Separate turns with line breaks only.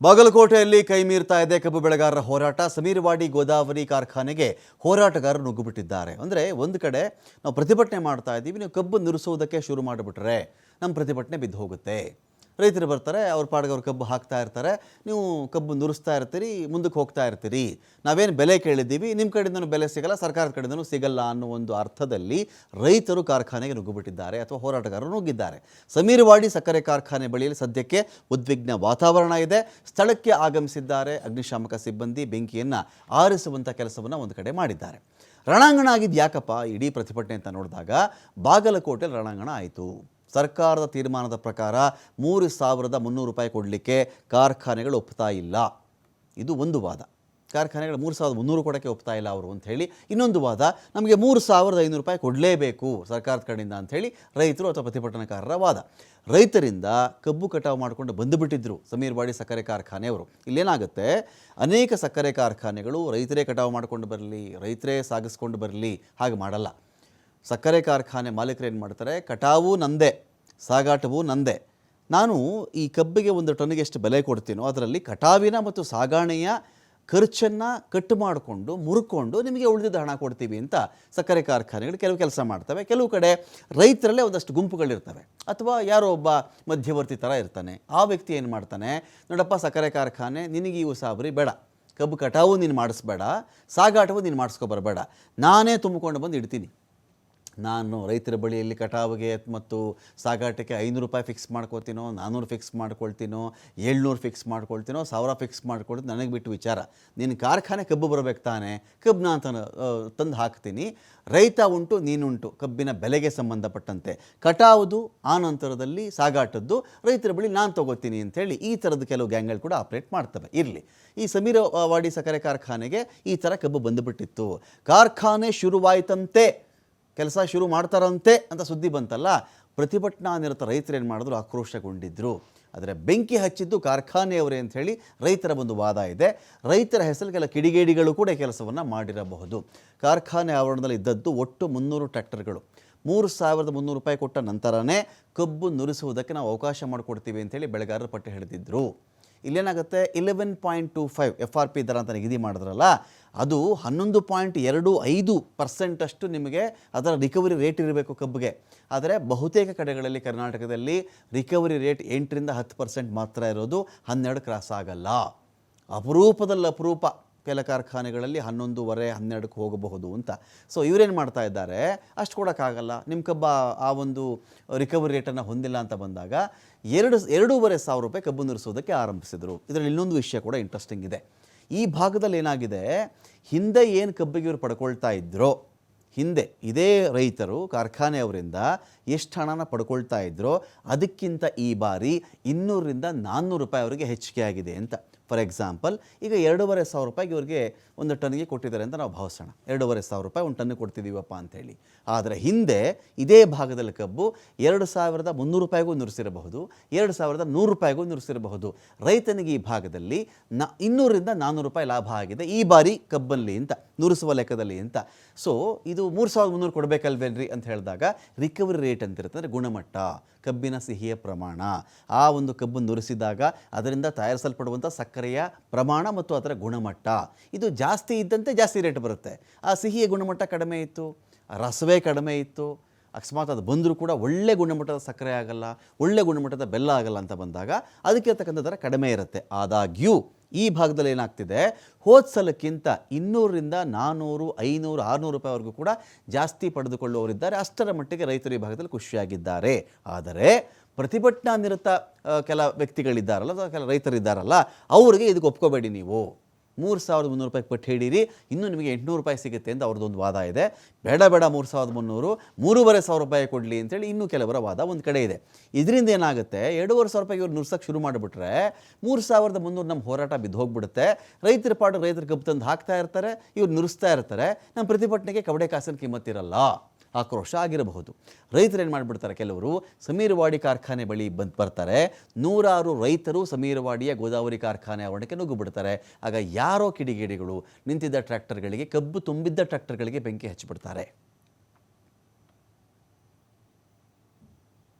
ಬಾಗಲಕೋಟೆಯಲ್ಲಿ ಕೈ ಮೀರ್ತಾ ಇದೆ ಕಬ್ಬು ಬೆಳೆಗಾರರ ಹೋರಾಟ. ಸಮೀರವಾಡಿ ಗೋದಾವರಿ ಕಾರ್ಖಾನೆಗೆ ಹೋರಾಟಗಾರರು ನುಗ್ಗುಬಿಟ್ಟಿದ್ದಾರೆ. ಅಂದರೆ ಒಂದು ಕಡೆ ನಾವು ಪ್ರತಿಭಟನೆ ಮಾಡ್ತಾ ಇದ್ದೀವಿ, ನೀವು ಕಬ್ಬು ನಿಲ್ಲಿಸೋದಕ್ಕೆ ಶುರು ಮಾಡಿಬಿಟ್ರೆ ನಮ್ಮ ಪ್ರತಿಭಟನೆ ಬಿದ್ದು ಹೋಗುತ್ತೆ. ರೈತರು ಬರ್ತಾರೆ, ಅವ್ರ ಪಾಡಿಗೆ ಅವ್ರು ಕಬ್ಬು ಹಾಕ್ತಾ ಇರ್ತಾರೆ, ನೀವು ಕಬ್ಬು ನುರಿಸ್ತಾ ಇರ್ತೀರಿ, ಮುಂದಕ್ಕೆ ಹೋಗ್ತಾ ಇರ್ತೀರಿ. ನಾವೇನು ಬೆಲೆ ಕೇಳಿದ್ದೀವಿ, ನಿಮ್ಮ ಕಡೆಯಿಂದನೂ ಬೆಲೆ ಸಿಗಲ್ಲ, ಸರ್ಕಾರದ ಕಡೆಯಿಂದನೂ ಸಿಗಲ್ಲ ಅನ್ನೋ ಒಂದು ಅರ್ಥದಲ್ಲಿ ರೈತರು ಕಾರ್ಖಾನೆಗೆ ನುಗ್ಗುಬಿಟ್ಟಿದ್ದಾರೆ ಅಥವಾ ಹೋರಾಟಗಾರರು ನುಗ್ಗಿದ್ದಾರೆ. ಸಮೀರವಾಡಿ ಸಕ್ಕರೆ ಕಾರ್ಖಾನೆ ಬಳಿಯಲ್ಲಿ ಸದ್ಯಕ್ಕೆ ಉದ್ವಿಗ್ನ ವಾತಾವರಣ ಇದೆ. ಸ್ಥಳಕ್ಕೆ ಆಗಮಿಸಿದ್ದಾರೆ ಅಗ್ನಿಶಾಮಕ ಸಿಬ್ಬಂದಿ. ಬೆಂಕಿಯನ್ನು ಆರಿಸುವಂಥ ಕೆಲಸವನ್ನು ಒಂದು ಕಡೆ ಮಾಡಿದ್ದಾರೆ. ರಣಾಂಗಣ ಆಗಿದ್ದು ಯಾಕಪ್ಪ ಇಡೀ ಪ್ರತಿಭಟನೆ ಅಂತ ನೋಡಿದಾಗ ಬಾಗಲಕೋಟೆಯಲ್ಲಿ ರಣಾಂಗಣ ಆಯಿತು. ಸರ್ಕಾರದ ತೀರ್ಮಾನದ ಪ್ರಕಾರ 3,300 ರೂಪಾಯಿ ಕೊಡಲಿಕ್ಕೆ ಕಾರ್ಖಾನೆಗಳು ಒಪ್ತಾ ಇಲ್ಲ. ಇದು ಒಂದು ವಾದ. ಕಾರ್ಖಾನೆಗಳು 3,300 ಕೊಡೋಕ್ಕೆ ಒಪ್ತಾ ಇಲ್ಲ ಅವರು ಅಂಥೇಳಿ. ಇನ್ನೊಂದು ವಾದ, ನಮಗೆ 3,500 ರೂಪಾಯಿ ಕೊಡಲೇಬೇಕು ಸರ್ಕಾರದ ಕಡೆಯಿಂದ ಅಂಥೇಳಿ ರೈತರು ಅಥವಾ ಪ್ರತಿಭಟನಾಕಾರರ ವಾದ. ರೈತರಿಂದ ಕಬ್ಬು ಕಟಾವು ಮಾಡಿಕೊಂಡು ಬಂದುಬಿಟ್ಟಿದ್ರು ಸಮೀರವಾಡಿ ಸಕ್ಕರೆ ಕಾರ್ಖಾನೆಯವರು. ಇಲ್ಲೇನಾಗುತ್ತೆ, ಅನೇಕ ಸಕ್ಕರೆ ಕಾರ್ಖಾನೆಗಳು ರೈತರೇ ಕಟಾವು ಮಾಡಿಕೊಂಡು ಬರಲಿ, ರೈತರೇ ಸಾಗಿಸ್ಕೊಂಡು ಬರಲಿ, ಹಾಗೆ ಮಾಡಲ್ಲ. ಸಕ್ಕರೆ ಕಾರ್ಖಾನೆ ಮಾಲೀಕರು ಏನು ಮಾಡ್ತಾರೆ, ಕಟಾವು ನಂದೆ, ಸಾಗಾಟವು ನಂದೆ, ನಾನು ಈ ಕಬ್ಬಿಗೆ ಒಂದು ಟನ್ನಿಗೆ ಎಷ್ಟು ಬೆಲೆ ಕೊಡ್ತೀನೋ ಅದರಲ್ಲಿ ಕಟಾವಿನ ಮತ್ತು ಸಾಗಾಣೆಯ ಖರ್ಚನ್ನು ಕಟ್ಟು ಮಾಡಿಕೊಂಡು ಮುರುಕೊಂಡು ನಿಮಗೆ ಉಳಿದಿದ್ದ ಹಣ ಕೊಡ್ತೀವಿ ಅಂತ ಸಕ್ಕರೆ ಕಾರ್ಖಾನೆಗಳು ಕೆಲವು ಕೆಲಸ ಮಾಡ್ತವೆ. ಕೆಲವು ಕಡೆ ರೈತರಲ್ಲೇ ಒಂದಷ್ಟು ಗುಂಪುಗಳಿರ್ತವೆ ಅಥವಾ ಯಾರೋ ಒಬ್ಬ ಮಧ್ಯವರ್ತಿ ಥರ ಇರ್ತಾನೆ. ಆ ವ್ಯಕ್ತಿ ಏನು ಮಾಡ್ತಾನೆ, ನೋಡಪ್ಪ ಸಕ್ಕರೆ ಕಾರ್ಖಾನೆ ನಿನಗೆ ಈ ಉಸಾಬರಿ ಬೇಡ, ಕಬ್ಬು ಕಟಾವು ನೀನು ಮಾಡಿಸ್ಬೇಡ, ಸಾಗಾಟವು ನೀನು ಮಾಡಿಸ್ಕೊಬರಬೇಡ, ನಾನೇ ತುಂಬಿಕೊಂಡು ಬಂದು ಇಡ್ತೀನಿ. ನಾನು ರೈತರ ಬಳಿಯಲ್ಲಿ ಕಟಾವಿಗೆ ಮತ್ತು ಸಾಗಾಟಕ್ಕೆ 500 ರೂಪಾಯಿ ಫಿಕ್ಸ್ ಮಾಡ್ಕೊಳ್ತೀನೋ, 400 ಫಿಕ್ಸ್ ಮಾಡ್ಕೊಳ್ತೀನೋ, 700 ಫಿಕ್ಸ್ ಮಾಡ್ಕೊಳ್ತೀನೋ, 1000 ಫಿಕ್ಸ್ ಮಾಡ್ಕೊಳ್ತೀನಿ, ನನಗೆ ಬಿಟ್ಟು ವಿಚಾರ. ನಿನ್ನ ಕಾರ್ಖಾನೆ ಕಬ್ಬು ಬರಬೇಕು ತಾನೆ, ಕಬ್ಬು ನಾನು ತಂದು ಹಾಕ್ತೀನಿ. ರೈತ ಉಂಟು, ನೀನುಂಟು, ಕಬ್ಬಿನ ಬೆಲೆಗೆ ಸಂಬಂಧಪಟ್ಟಂತೆ ಕಟಾವುದು ಆ ನಂತರದಲ್ಲಿ ಸಾಗಾಟದ್ದು ರೈತರ ಬಳಿ ನಾನು ತೊಗೋತೀನಿ ಅಂಥೇಳಿ ಈ ಥರದ ಕೆಲವು ಗ್ಯಾಂಗ್ಗಳು ಕೂಡ ಆಪ್ರೇಟ್ ಮಾಡ್ತವೆ. ಇರಲಿ, ಈ ಸಮೀರವಾಡಿ ಸಕ್ಕರೆ ಕಾರ್ಖಾನೆಗೆ ಈ ಥರ ಕಬ್ಬು ಬಂದುಬಿಟ್ಟಿತ್ತು. ಕಾರ್ಖಾನೆ ಶುರುವಾಯಿತಂತೆ, ಕೆಲಸ ಶುರು ಮಾಡ್ತಾರಂತೆ ಅಂತ ಸುದ್ದಿ ಬಂತಲ್ಲ, ಪ್ರತಿಭಟನಾ ನಿರತ ರೈತರು ಏನು ಮಾಡಿದ್ರು, ಆಕ್ರೋಶಗೊಂಡಿದ್ದರು. ಆದರೆ ಬೆಂಕಿ ಹಚ್ಚಿದ್ದು ಕಾರ್ಖಾನೆಯವರೇ ಅಂಥೇಳಿ ರೈತರ ಒಂದು ವಾದ ಇದೆ. ರೈತರ ಹೆಸರು ಕೆಲ ಕಿಡಿಗೇಡಿಗಳು ಕೂಡ ಕೆಲಸವನ್ನು ಮಾಡಿರಬಹುದು. ಕಾರ್ಖಾನೆ ಆವರಣದಲ್ಲಿ ಇದ್ದದ್ದು ಒಟ್ಟು 300 ಟ್ರ್ಯಾಕ್ಟರ್ಗಳು. 3,300 ರೂಪಾಯಿ ಕೊಟ್ಟ ನಂತರನೇ ಕಬ್ಬು ನುರಿಸುವುದಕ್ಕೆ ನಾವು ಅವಕಾಶ ಮಾಡಿಕೊಡ್ತೀವಿ ಅಂಥೇಳಿ ಬೆಳೆಗಾರರು ಪಟ್ಟಿ ಹಿಡಿದಿದ್ದರು. ಇಲ್ಲೇನಾಗುತ್ತೆ, 11.25 FRP ದರ ಅಂತ ನಿಗದಿ ಮಾಡಿದ್ರಲ್ಲ, ಅದು 11.25% ಅಷ್ಟು ನಿಮಗೆ ಅದರ ರಿಕವರಿ ರೇಟ್ ಇರಬೇಕು ಕಬ್ಬಿಗೆ. ಆದರೆ ಬಹುತೇಕ ಕಡೆಗಳಲ್ಲಿ ಕರ್ನಾಟಕದಲ್ಲಿ ರಿಕವರಿ ರೇಟ್ 8ರಿಂದ 10% ಮಾತ್ರ ಇರೋದು, 12 ಕ್ರಾಸ್ ಆಗಲ್ಲ. ಅಪರೂಪದಲ್ಲಿ ಅಪರೂಪ ಕೆಲ ಕಾರ್ಖಾನೆಗಳಲ್ಲಿ 11.5, 12ಕ್ಕೆ ಹೋಗಬಹುದು ಅಂತ. ಸೊ ಇವರೇನು ಮಾಡ್ತಾ ಇದ್ದಾರೆ, ಅಷ್ಟು ಕೊಡೋಕ್ಕಾಗಲ್ಲ, ನಿಮ್ಮ ಕಬ್ಬ ಆ ಒಂದು ರಿಕವರಿ ರೇಟನ್ನು ಹೊಂದಿಲ್ಲ ಅಂತ ಬಂದಾಗ 2,500 ರೂಪಾಯಿ ಕಬ್ಬು ನಿಲ್ಲಿಸೋದಕ್ಕೆ ಆರಂಭಿಸಿದರು. ಇದರಲ್ಲಿ ಇನ್ನೊಂದು ವಿಷಯ ಕೂಡ ಇಂಟ್ರೆಸ್ಟಿಂಗ್ ಇದೆ. ಈ ಭಾಗದಲ್ಲಿ ಏನಾಗಿದೆ, ಹಿಂದೆ ಏನು ಕಬ್ಬಿಗೆ ಇವರು ಪಡ್ಕೊಳ್ತಾ ಇದ್ರೋ, ಹಿಂದೆ ಇದೇ ರೈತರು ಕಾರ್ಖಾನೆಯವರಿಂದ ಎಷ್ಟು ಹಣನ ಪಡ್ಕೊಳ್ತಾ ಇದ್ರೋ ಅದಕ್ಕಿಂತ ಈ ಬಾರಿ 200ರಿಂದ 400 ರೂಪಾಯಿ ಅವರಿಗೆ ಹೆಚ್ಚಿಗೆ ಆಗಿದೆ ಅಂತ. ಫಾರ್ ಎಕ್ಸಾಂಪಲ್, ಈಗ 2,500 ರೂಪಾಯಿಗೆ ಇವರಿಗೆ ಒಂದು ಟನ್ನಿಗೆ ಕೊಟ್ಟಿದ್ದಾರೆ ಅಂತ ನಾವು ಭಾವಿಸೋಣ. 2,500 ರೂಪಾಯಿ ಒಂದು ಟನ್ನಿಗೆ ಕೊಡ್ತಿದ್ದೀವಪ್ಪ ಅಂಥೇಳಿ. ಆದರೆ ಹಿಂದೆ ಇದೇ ಭಾಗದಲ್ಲಿ ಕಬ್ಬು 2,300 ರೂಪಾಯಿಗೂ ನುರಿಸಿರಬಹುದು, 2,100 ರೂಪಾಯಿಗೂ ನುರಿಸಿರಬಹುದು. ರೈತನಿಗೆ ಈ ಭಾಗದಲ್ಲಿ 200ರಿಂದ 400 ರೂಪಾಯಿ ಲಾಭ ಆಗಿದೆ ಈ ಬಾರಿ ಕಬ್ಬಲ್ಲಿ ಅಂತ, ನುರಿಸುವ ಲೆಕ್ಕದಲ್ಲಿ ಅಂತ. ಸೊ ಇದು 3,300 ಕೊಡಬೇಕಲ್ವೇನ್ರಿ ಅಂತ ಹೇಳಿದಾಗ ರಿಕವರಿ ರೇಟ್ ಅಂತಿರುತ್ತೆ, ಅಂದರೆ ಗುಣಮಟ್ಟ, ಕಬ್ಬಿನ ಸಿಹಿಯ ಪ್ರಮಾಣ, ಆ ಒಂದು ಕಬ್ಬು ನುರಿಸಿದಾಗ ಅದರಿಂದ ತಯಾರಿಸಲ್ಪಡುವಂಥ ಸಕ್ಕರೆಯ ಪ್ರಮಾಣ ಮತ್ತು ಅದರ ಗುಣಮಟ್ಟ ಇದು ಜಾಸ್ತಿ ಇದ್ದಂತೆ ಜಾಸ್ತಿ ರೇಟ್ ಬರುತ್ತೆ. ಆ ಸಿಹಿಯ ಗುಣಮಟ್ಟ ಕಡಿಮೆ ಇತ್ತು, ರಸವೇ ಕಡಿಮೆ ಇತ್ತು, ಅಕಸ್ಮಾತ್ ಅದು ಬಂದರೂ ಕೂಡ ಒಳ್ಳೆ ಗುಣಮಟ್ಟದ ಸಕ್ಕರೆ ಆಗಲ್ಲ, ಒಳ್ಳೆ ಗುಣಮಟ್ಟದ ಬೆಲ್ಲ ಆಗಲ್ಲ ಅಂತ ಬಂದಾಗ ಅದಕ್ಕೆ ಇರ್ತಕ್ಕಂಥ ದರ ಕಡಿಮೆ ಇರುತ್ತೆ. ಆದಾಗ್ಯೂ ಈ ಭಾಗದಲ್ಲಿ ಏನಾಗ್ತಿದೆ, ಹೋದ ಸಲಕ್ಕಿಂತ 200ರಿಂದ 400, 500, 600 ರೂಪಾಯಿವರೆಗೂ ಕೂಡ ಜಾಸ್ತಿ ಪಡೆದುಕೊಳ್ಳುವವರಿದ್ದಾರೆ. ಅಷ್ಟರ ಮಟ್ಟಿಗೆ ರೈತರು ಈ ಭಾಗದಲ್ಲಿ ಖುಷಿಯಾಗಿದ್ದಾರೆ. ಆದರೆ ಪ್ರತಿಭಟನಾ ನಿರತ ಕೆಲ ವ್ಯಕ್ತಿಗಳಿದ್ದಾರಲ್ಲ ಅಥವಾ ಕೆಲ ರೈತರಿದ್ದಾರಲ್ಲ, ಅವರಿಗೆ ಇದಕ್ಕೆ ಒಪ್ಕೋಬೇಡಿ, ನೀವು 3,300 ರೂಪಾಯಿ ಪಟ್ಟು ಹಿಡೀರಿ, ಇನ್ನೂ ನಿಮಗೆ 800 ರೂಪಾಯಿ ಸಿಗುತ್ತೆ ಅಂತ ಅವ್ರದ್ದೊಂದು ವಾದ ಇದೆ. ಬೇಡ 3,300, 3,500 ರೂಪಾಯಿ ಕೊಡಲಿ ಅಂತೇಳಿ ಇನ್ನೂ ಕೆಲವರ ವಾದ ಒಂದು ಕಡೆ ಇದೆ. ಇದರಿಂದ ಏನಾಗುತ್ತೆ, 2,500 ರೂಪಾಯಿಗೆ ಇವ್ರು ನುರ್ಸಕ್ಕೆ ಶುರು ಮಾಡಿಬಿಟ್ರೆ 3,300 ನಮ್ಮ ಹೋರಾಟ ಬಿದ್ದು ಹೋಗ್ಬಿಡುತ್ತೆ. ರೈತರ ಪಾಡು ರೈತರ ಕಬ್ಬು ತಂದು ಹಾಕ್ತಾ ಇರ್ತಾರೆ, ಇವ್ರು ನುರಿಸ್ತಾ ಇರ್ತಾರೆ, ನಮ್ಮ ಪ್ರತಿಭಟನೆಗೆ ಕವಡೆ ಕಾಸಿನ ಕಿಮ್ಮತ್ತಿರಲ್ಲ, ಆಕ್ರೋಶ ಆಗಿರಬಹುದು. ರೈತರು ಏನು ಮಾಡಿಬಿಡ್ತಾರೆ, ಕೆಲವರು ಸಮೀರವಾಡಿ ಕಾರ್ಖಾನೆ ಬಳಿ ಬರ್ತಾರೆ, 100 ರೈತರು ಸಮೀರವಾಡಿಯ ಗೋದಾವರಿ ಕಾರ್ಖಾನೆ ಆವರಣಕ್ಕೆ ನುಗ್ಗಿಬಿಡ್ತಾರೆ. ಆಗ ಯಾರೋ ಕಿಡಿಗೇಡಿಗಳು ನಿಂತಿದ್ದ ಟ್ರ್ಯಾಕ್ಟರ್ಗಳಿಗೆ, ಕಬ್ಬು ತುಂಬಿದ್ದ ಟ್ರ್ಯಾಕ್ಟರ್ಗಳಿಗೆ ಬೆಂಕಿ ಹಚ್ಚಿಬಿಡ್ತಾರೆ.